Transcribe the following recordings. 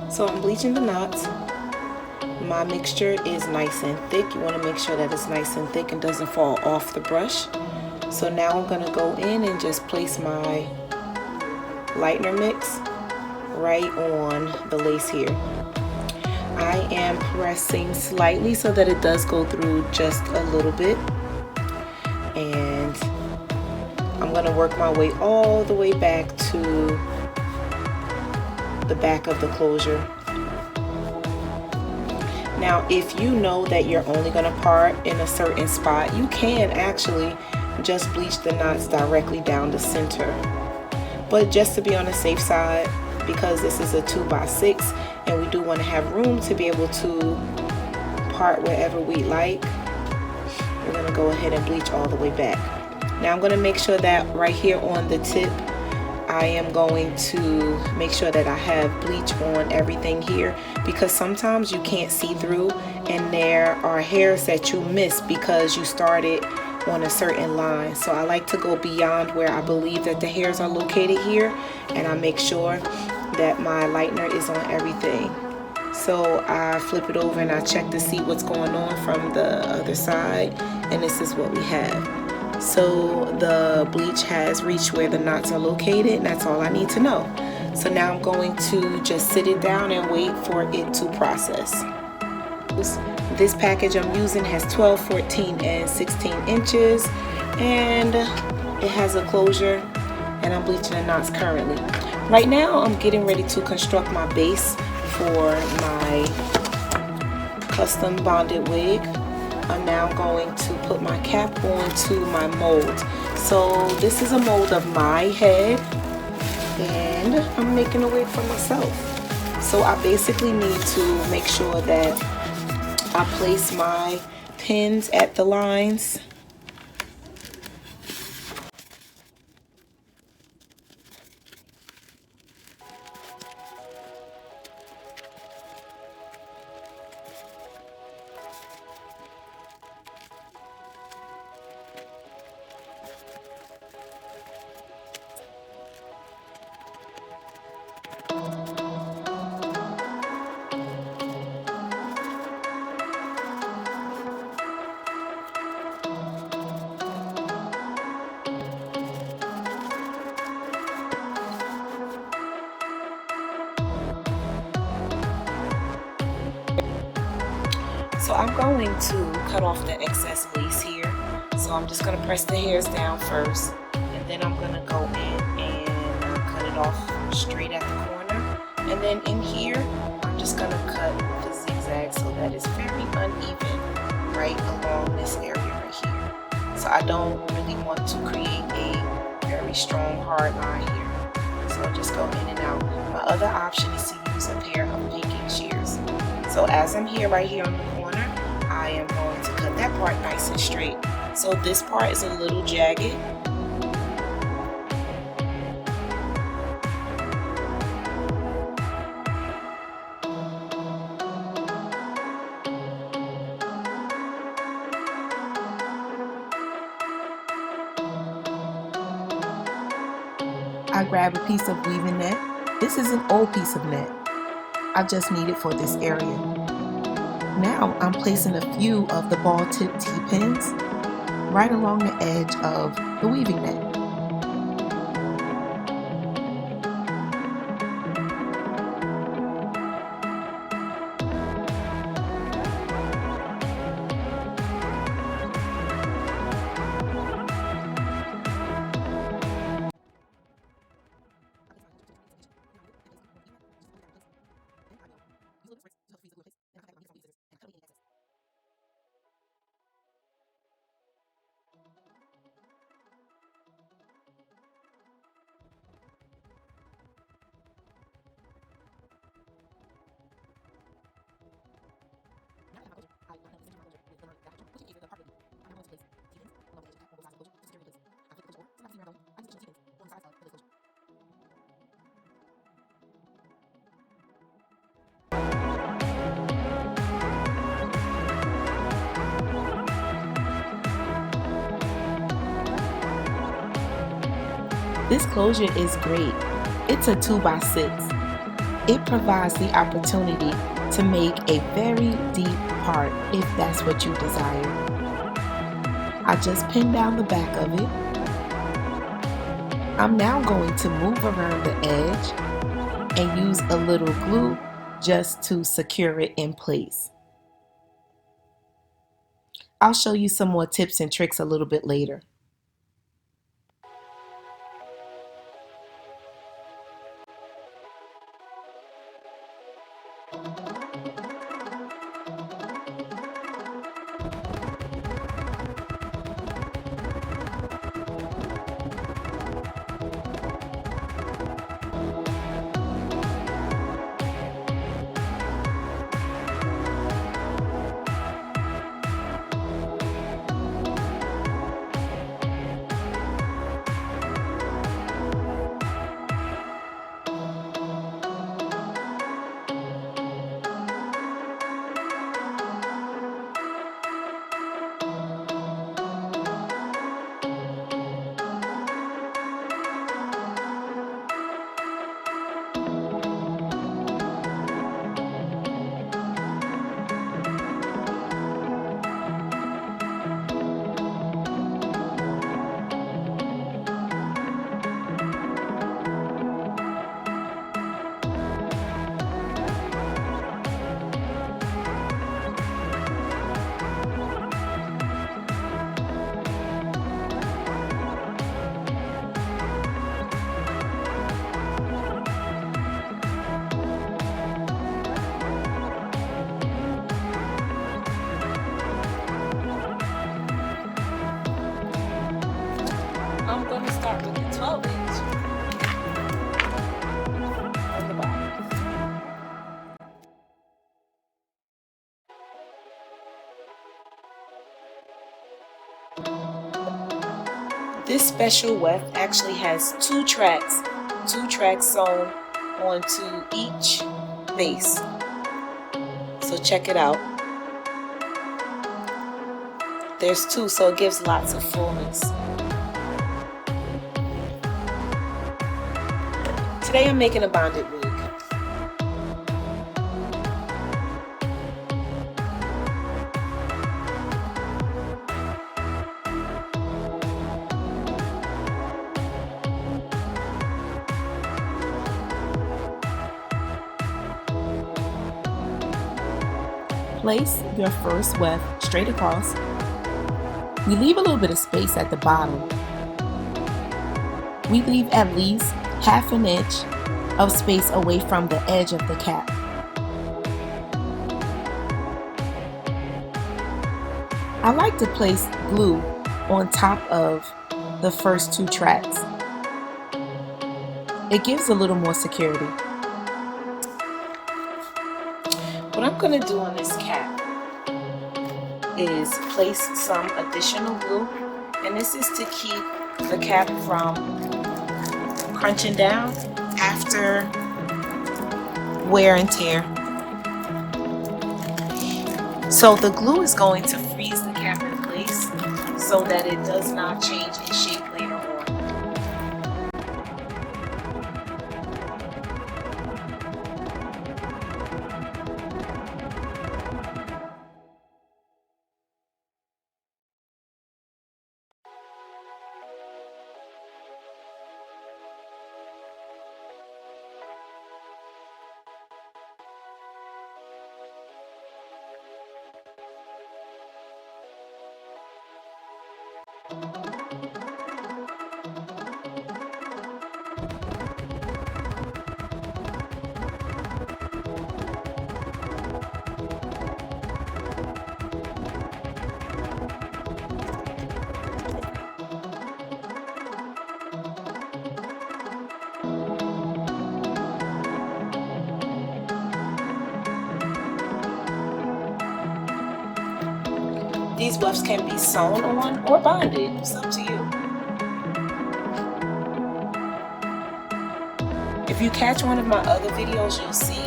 So I'm bleaching the knots. My mixture is nice and thick. You want to make sure that it's nice and thick and doesn't fall off the brush. So now I'm going to go in and just place my lightener mix right on the lace here. I am pressing slightly so that it does go through just a little bit. And I'm going to work my way all the way back to the back of the closure. Now, if you know that you're only going to part in a certain spot, you can actually just bleach the knots directly down the center. But just to be on the safe side, because this is a 2x6 and we do want to have room to be able to part wherever we like, we're going to go ahead and bleach all the way back. Now I'm going to make sure that right here on the tip, I am going to make sure that I have bleach on everything here, because sometimes you can't see through and there are hairs that you miss because you started on a certain line. So I like to go beyond where I believe that the hairs are located here, and I make sure that my lightener is on everything. So I flip it over and I check to see what's going on from the other side, and this is what we have. So the bleach has reached where the knots are located, and that's all I need to know. So now I'm going to just sit it down and wait for it to process. This package I'm using has 12, 14, and 16 inches, and it has a closure, and I'm bleaching the knots currently. Right now I'm getting ready to construct my base for my custom bonded wig. I'm now going to put my cap onto my mold. So this is a mold of my head, and I'm making a wig for myself. So I basically need to make sure that I place my pins at the lines. So I'm going to cut off the excess lace here. So I'm just going to press the hairs down first, and then I'm going to go in and cut it off straight at the corner. And then in here, I'm just going to cut the zigzag so that it's very uneven right along this area right here. So I don't really want to create a very strong hard line here. So I'll just go in and out. My other option is to use a pair of pinking shears. So as I'm here right here on the corner, I am going to cut that part nice and straight. So this part is a little jagged. I grab a piece of weaving net. This is an old piece of net. I just need it for this area. Now I'm placing a few of the ball tip T-pins right along the edge of the weaving net. This closure is great. It's a 2x6. It provides the opportunity to make a very deep part if that's what you desire. I just pinned down the back of it. I'm now going to move around the edge and use a little glue just to secure it in place. I'll show you some more tips and tricks a little bit later. I'm going to start with the 12 inch on the bottom. This special weft actually has two tracks sewn onto each base. So check it out. There's two, so it gives lots of fullness. Today I'm making a bonded wig. Place your first weft straight across. We leave a little bit of space at the bottom. We leave at least ½ an inch of space away from the edge of the cap. I like to place glue on top of the first two tracks. It gives a little more security. What I'm going to do on this cap is place some additional glue, and this is to keep the cap from crunching down after wear and tear. So the glue is going to freeze the cap in place so that it does not change its shape later on. These wefts can be sewn on or bonded. It's up to you. If you catch one of my other videos, you'll see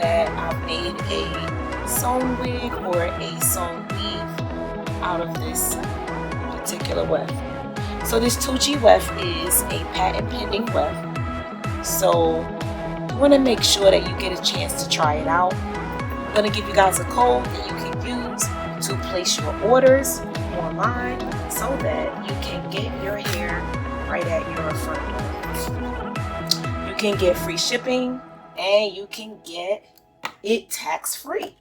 that I've made a sewn wig or a sewn weave out of this particular weft. So this 2G weft is a patent pending weft. So you want to make sure that you get a chance to try it out. I'm going to give you guys a code that you can use to place your orders online so that you can get your hair right at your front door. You can get free shipping and you can get it tax-free.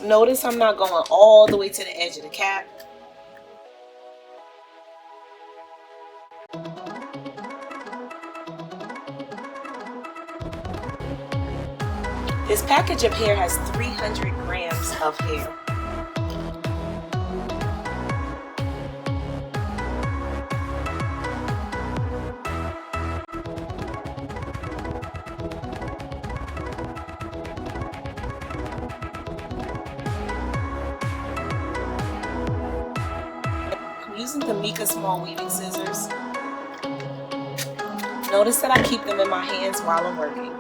Notice I'm not going all the way to the edge of the cap. This package of hair has 300 grams of hair. I'm using the Meka small weaving scissors. Notice that I keep them in my hands while I'm working.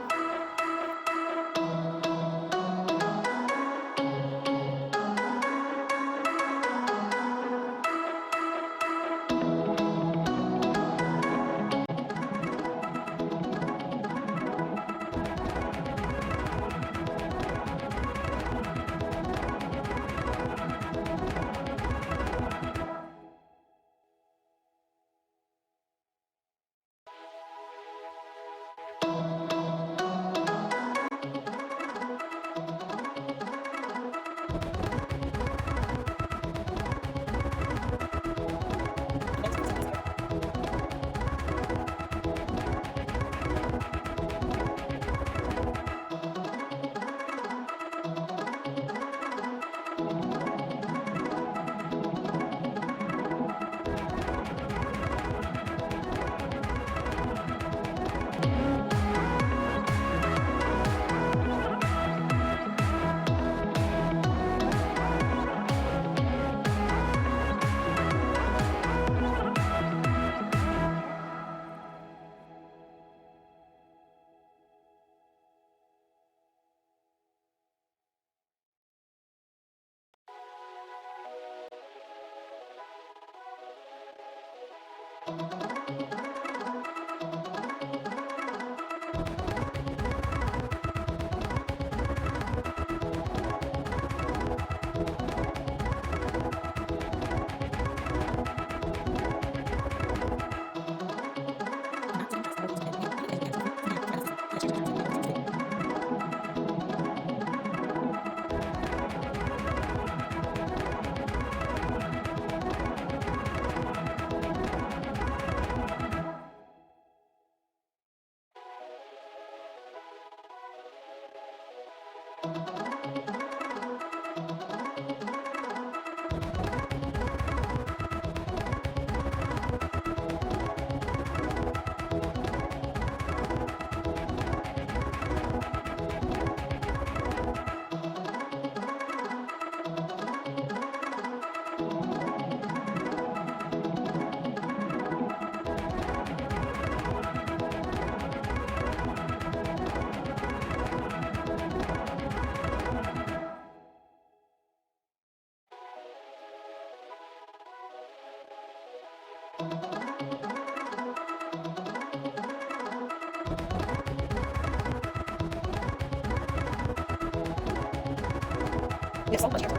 There's so much hair.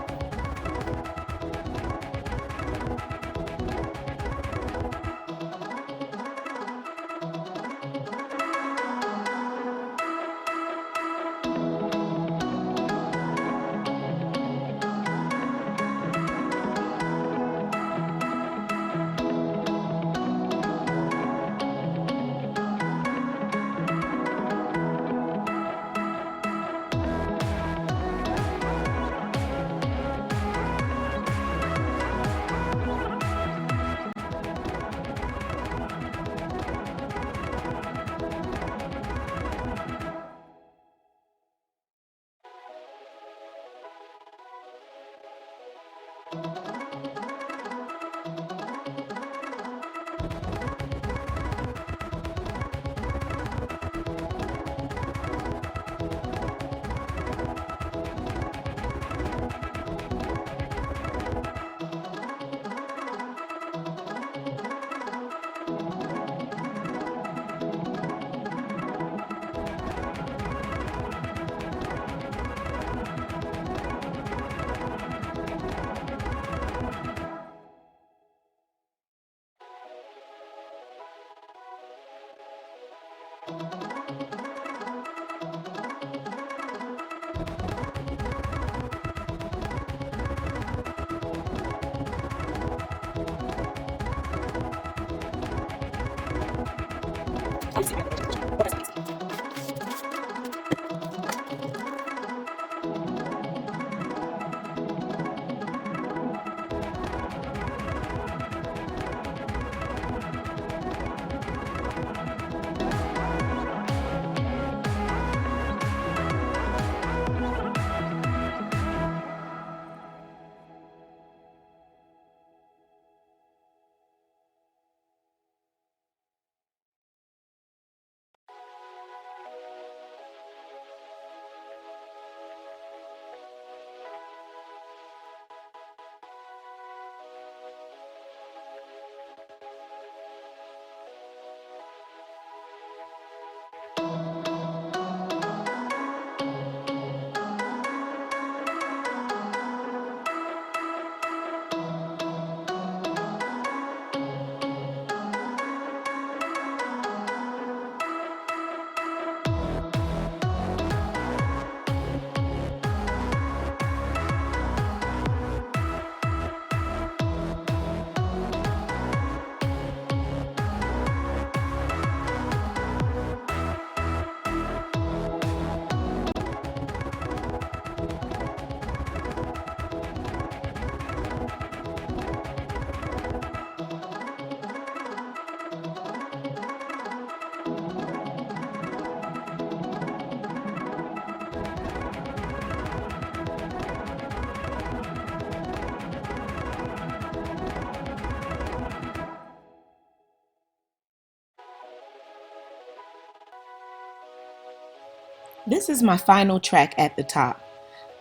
This is my final track at the top.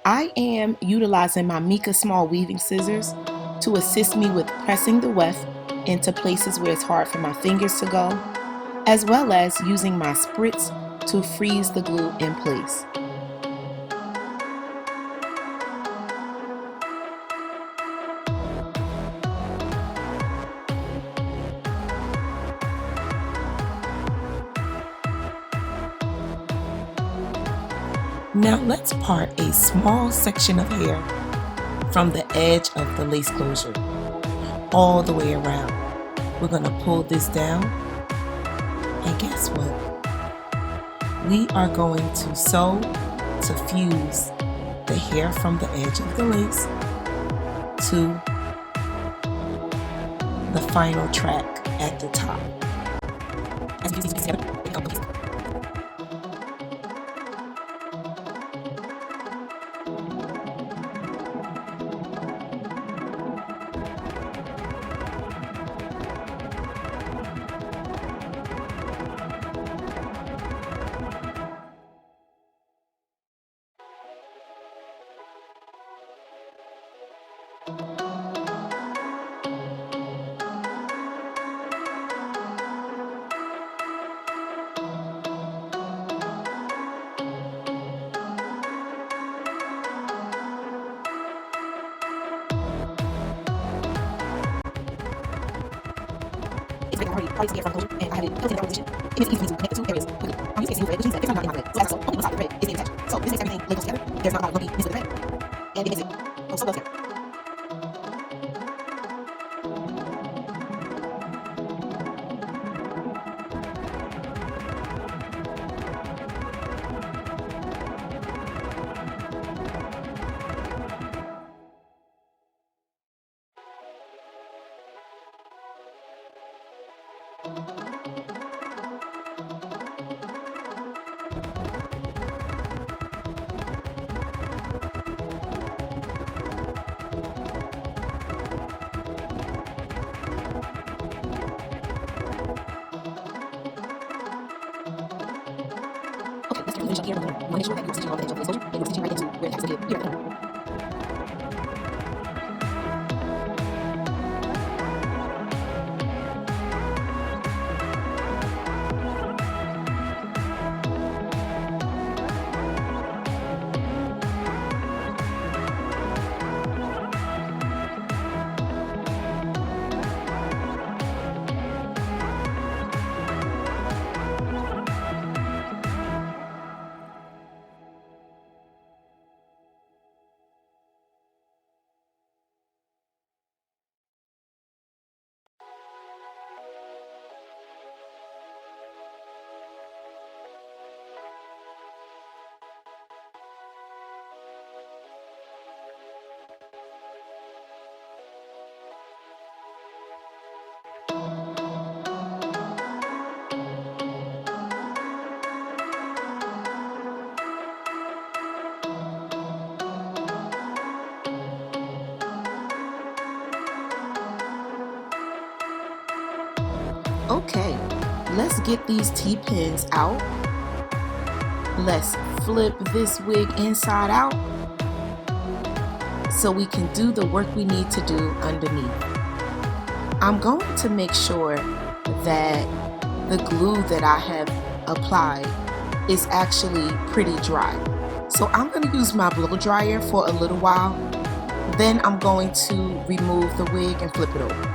I am utilizing my Meka small weaving scissors to assist me with pressing the weft into places where it's hard for my fingers to go, as well as using my spritz to freeze the glue in place. Now let's part a small section of hair from the edge of the lace closure all the way around. We're going to pull this down, and guess what? We are going to sew to fuse the hair from the edge of the lace to the final track at the top. As you can see these together, they become cohesive. It's very hard to get from closure, and I have it built in the position. It is easy to connect the two areas quickly. I'm using a single thread, which means that it's not knotting my thread. So as a result, only one side of the thread is being attached. So this makes everything labeled together. There's not a lot of lumpy missing the thread, and it makes it go so well together. Finish up here. You want to make sure that you're stitching on the edge of the lace closure, and you're stitching right into where it has to be here at the corner. Okay, let's get these T-pins out. Let's flip this wig inside out so we can do the work we need to do underneath. I'm going to make sure that the glue that I have applied is actually pretty dry. So I'm going to use my blow dryer for a little while. Then I'm going to remove the wig and flip it over.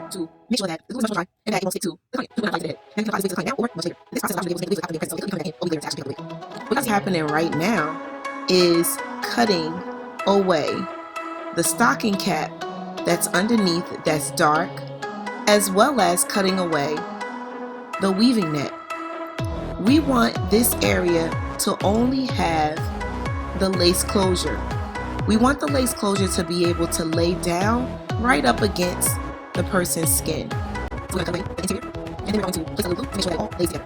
To make sure that the glue is dry and that it won't stick to the client. When I apply to the head, and you can apply this wig to the client now or once later. This process allows you to be able to take the wig so you'll come back in only later to actually pick up the wig. What's happening right now is cutting away the stocking cap that's underneath that's dark, as well as cutting away the weaving net. We want this area to only have the lace closure. We want the lace closure to be able to lay down right up against the person's skin. So we're going to cut away the interior, and then we're going to place a little glue to make sure that it all lays together.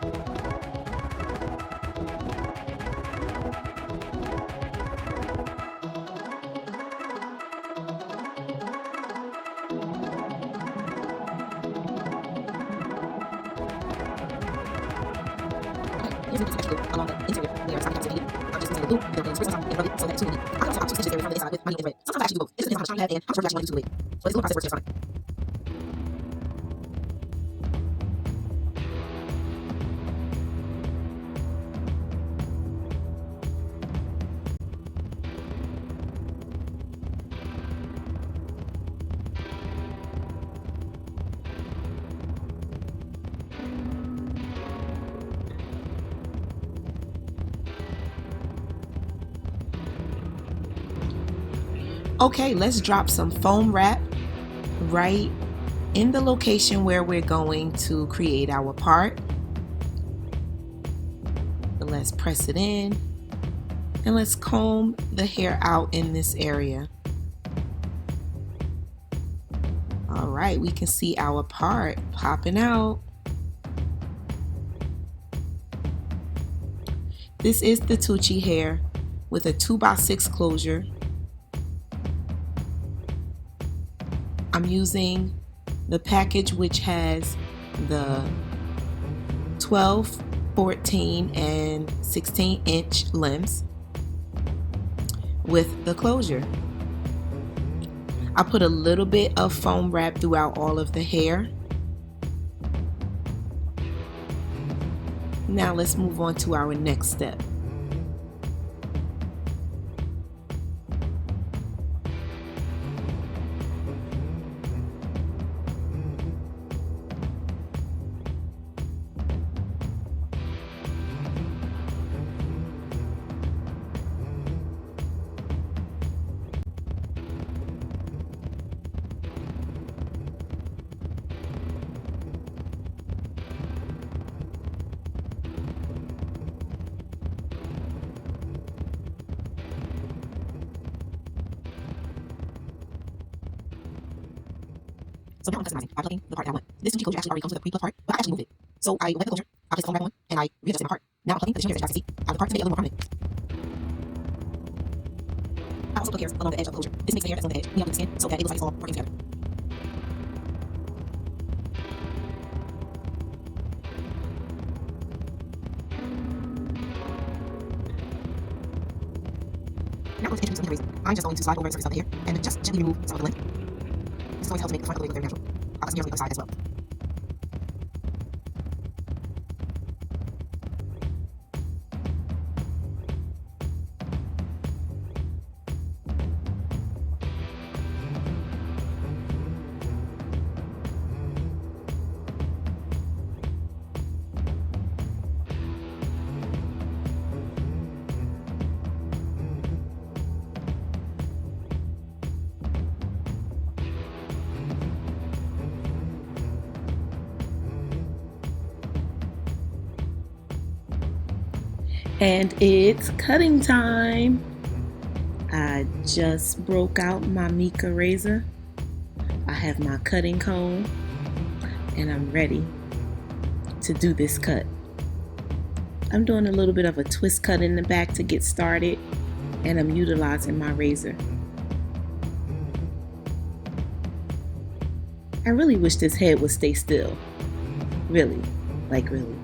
Here's the extra glue along the interior layer. So I'm just using the glue and then spray some and rub it so that it's too neat. I also stitch this area from the inside with my needle and thread. Sometimes I actually do both. It just depends on how much time you have and how much work you actually want to do to the wig. But this glue process works just fine. Okay, let's drop some foam wrap right in the location where we're going to create our part. Let's press it in and let's comb the hair out in this area. All right, we can see our part popping out. This is the Tucci hair with a 2x6 closure. I'm using the package which has the 12, 14, and 16-inch limbs with the closure. I put a little bit of foam wrap throughout all of the hair. Now let's move on to our next step. So now I'm customizing by plugging the part that I want. This Tucci closure actually already comes with a pre-plugged part, but I actually move it. So I wet the closure, I place the foam wrap on, and I readjusted my part. Now I'm plugging the additional hairs that you guys can see out of the part to make it a little more prominent. I also plug hairs along the edge of the closure. This makes the hair that's on the edge meet up with the skin so that it looks like it's all working together. Now I'm going to introduce some hair razor. I'm just going to slide over the surface of the hair and just gently remove some of the length. This is going to help to make the front of the wig look very natural. I'll put some hairs on the other side as well. And it's cutting time. I just broke out my Meka Razor. I have my cutting comb and I'm ready to do this cut. I'm doing a little bit of a twist cut in the back to get started, and I'm utilizing my razor. I really wish this head would stay still. Really, like really.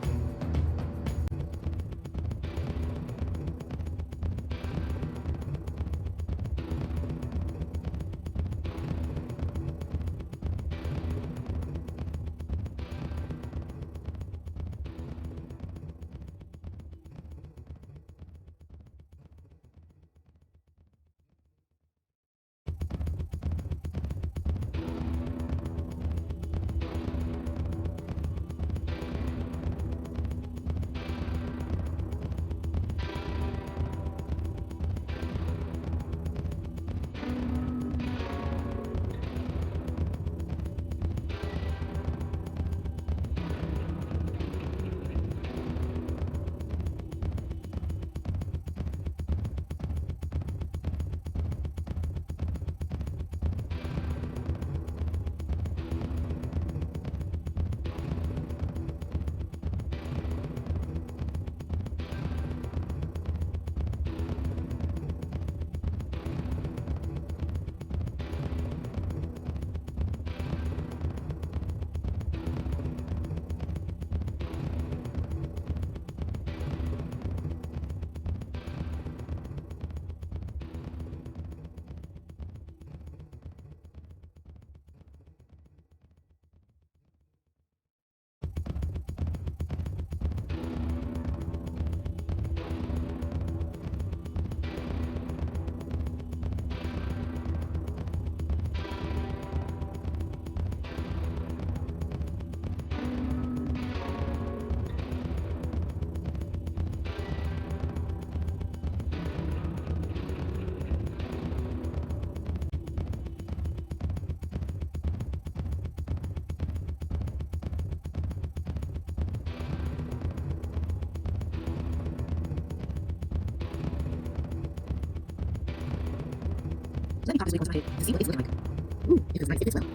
Let me pop this wig onto my head to see what it's looking like. Ooh, if it's nice, if it's well.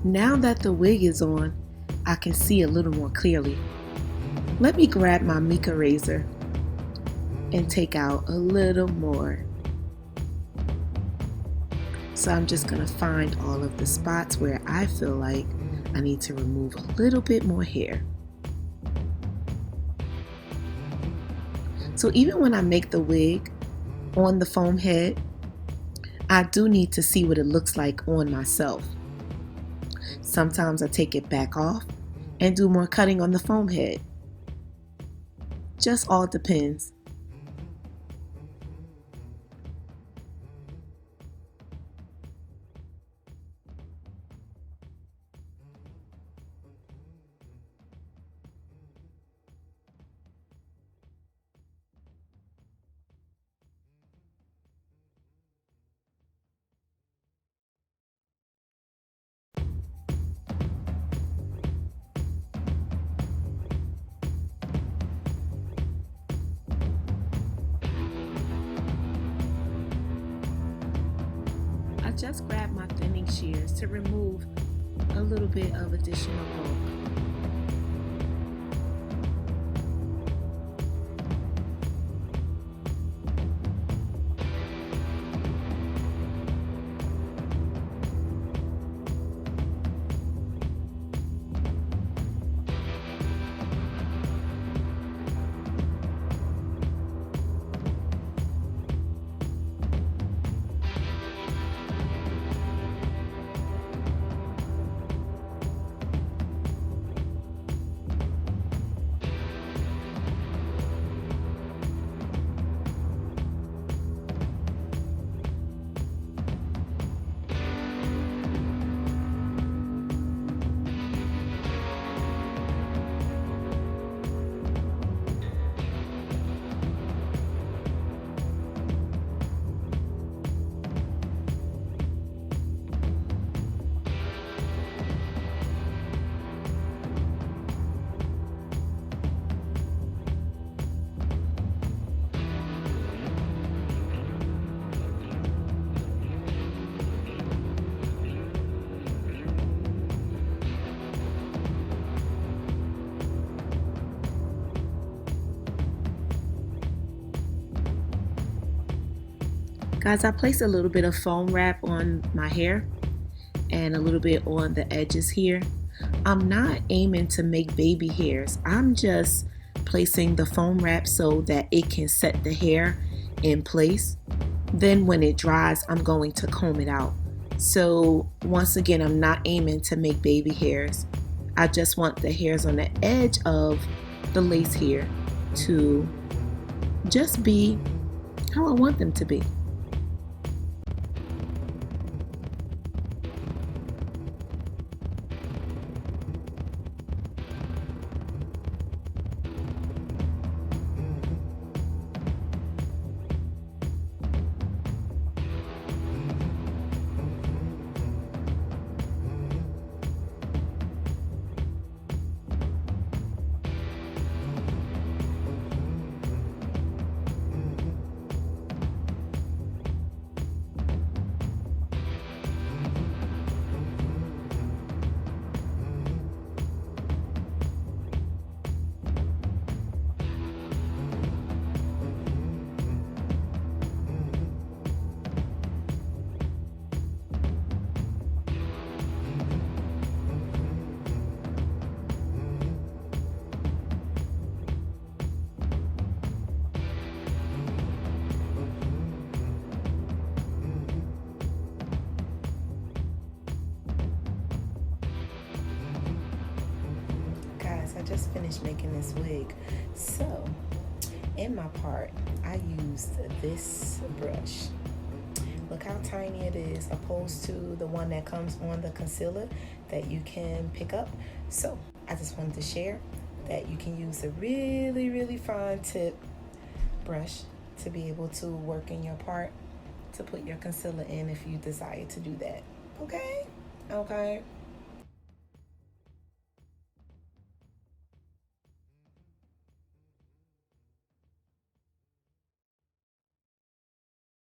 Now that the wig is on, I can see a little more clearly. Let me grab my Meka Razor and take out a little more. So I'm just going to find all of the spots where I feel like I need to remove a little bit more hair. So even when I make the wig on the foam head, I do need to see what it looks like on myself. Sometimes I take it back off and do more cutting on the foam head. Just all depends. I just grabbed my thinning shears to remove a little bit of additional bulk. Guys, I placed a little bit of foam wrap on my hair and a little bit on the edges here. I'm not aiming to make baby hairs. I'm just placing the foam wrap so that it can set the hair in place. Then when it dries, I'm going to comb it out. So once again, I'm not aiming to make baby hairs. I just want the hairs on the edge of the lace here to just be how I want them to be. I just finished making this wig. So in my part, I used this brush. Look how tiny it is opposed to the one that comes on the concealer that you can pick up. So I just wanted to share that you can use a really fine tip brush to be able to work in your part to put your concealer in if you desire to do that. Okay?